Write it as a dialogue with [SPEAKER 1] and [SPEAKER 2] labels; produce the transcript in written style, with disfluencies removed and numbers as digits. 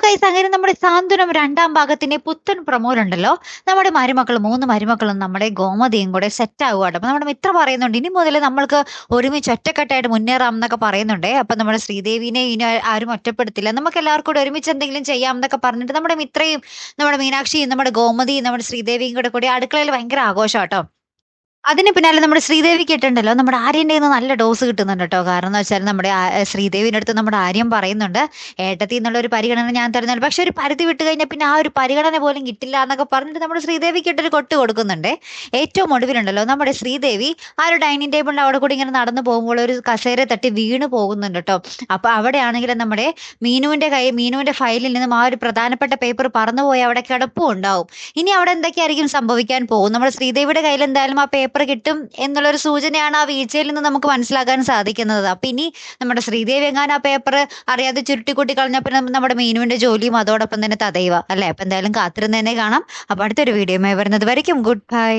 [SPEAKER 1] Guys അങ്ങനെ നമ്മുടെ സാന്ത്വനം രണ്ടാം ഭാഗത്തിന്റെ പുത്തൻ പ്രൊമോയിലുണ്ടല്ലോ നമ്മുടെ മരുമക്കളും 3 മരുമക്കളും നമ്മുടെ ഗോമതിയും കൂടെ സെറ്റ് ആവുകയാണ്. അപ്പൊ നമ്മുടെ മിത്ര പറയുന്നുണ്ട് ഇനി മുതൽ നമ്മൾക്ക് ഒരുമിച്ച് ഒറ്റക്കെട്ടായിട്ട് മുന്നേറാം എന്നൊക്കെ പറയുന്നുണ്ടേ. അപ്പൊ നമ്മുടെ ശ്രീദേവിനെ ഇനി ആരും ഒറ്റപ്പെടുത്തില്ല, നമുക്ക് എല്ലാവർക്കും കൂടെ ഒരുമിച്ച് എന്തെങ്കിലും ചെയ്യാം എന്നൊക്കെ പറഞ്ഞിട്ട് നമ്മുടെ മിത്രയും നമ്മുടെ മീനാക്ഷിയും നമ്മുടെ ഗോമതിയും നമ്മുടെ ശ്രീദേവിയും കൂടെ അടുക്കളയിൽ ഭയങ്കര ആഘോഷാട്ടോ. അതിന് പിന്നാലെ നമ്മുടെ ശ്രീദേവിക്ക് ഇട്ടുണ്ടല്ലോ നമ്മുടെ ആര്യന്റെ കയ്യിന്ന് നല്ല ഡോസ് കിട്ടുന്നുണ്ട് കേട്ടോ. കാരണം എന്ന് വെച്ചാൽ നമ്മുടെ ശ്രീദേവിന്റെ അടുത്ത് നമ്മുടെ ആര്യം പറയുന്നുണ്ട് ഏട്ടത്തി എന്നുള്ള ഒരു പരിഗണന ഞാൻ തരുന്നുണ്ട്, പക്ഷെ ഒരു പരിധി വിട്ട് കഴിഞ്ഞാൽ പിന്നെ ആ ഒരു പരിഗണന പോലും കിട്ടില്ല എന്നൊക്കെ പറഞ്ഞിട്ട് നമ്മുടെ ശ്രീദേവിക്ക് ഇട്ടൊരു കൊട്ട് കൊടുക്കുന്നുണ്ട്. ഏറ്റവും ഒടുവിലുണ്ടല്ലോ നമ്മുടെ ശ്രീദേവി ആ ഒരു ഡൈനിങ് ടേബിളിന്റെ അവിടെ കൂടി ഇങ്ങനെ നടന്നു പോകുമ്പോൾ ഒരു കസേര തട്ടി വീണ് പോകുന്നുണ്ട് കേട്ടോ. അപ്പൊ അവിടെയാണെങ്കിൽ നമ്മുടെ മീനുവിന്റെ ഫയലിൽ നിന്നും ആ ഒരു പ്രധാനപ്പെട്ട പേപ്പർ പറന്നുപോയി അവിടെ കിടപ്പും ഉണ്ടാവും. ഇനി അവിടെ എന്തൊക്കെയായിരിക്കും സംഭവിക്കാൻ പോകും? നമ്മുടെ ശ്രീദേവിയുടെ കയ്യിൽ എന്തായാലും ആ പേപ്പർ കിട്ടും എന്നുള്ളൊരു സൂചനയാണ് ആ വീഴ്ചയിൽ നിന്ന് നമുക്ക് മനസ്സിലാക്കാൻ സാധിക്കുന്നത്. അപ്പൊ ഇനി നമ്മുടെ ശ്രീദേവി എങ്ങാനും ആ പേപ്പർ അറിയാതെ ചുരുട്ടിക്കൂട്ടി കളഞ്ഞപ്പോൾ നമ്മുടെ മീനുവിന്റെ ജോലിയും അതോടൊപ്പം തന്നെ തടയുക അല്ലെ. അപ്പൊ എന്തായാലും കാത്തിരുന്ന് തന്നെ കാണാം. അപ്പൊ അടുത്തൊരു വീഡിയോ വരുന്നത് വരയ്ക്കും ഗുഡ് ബൈ.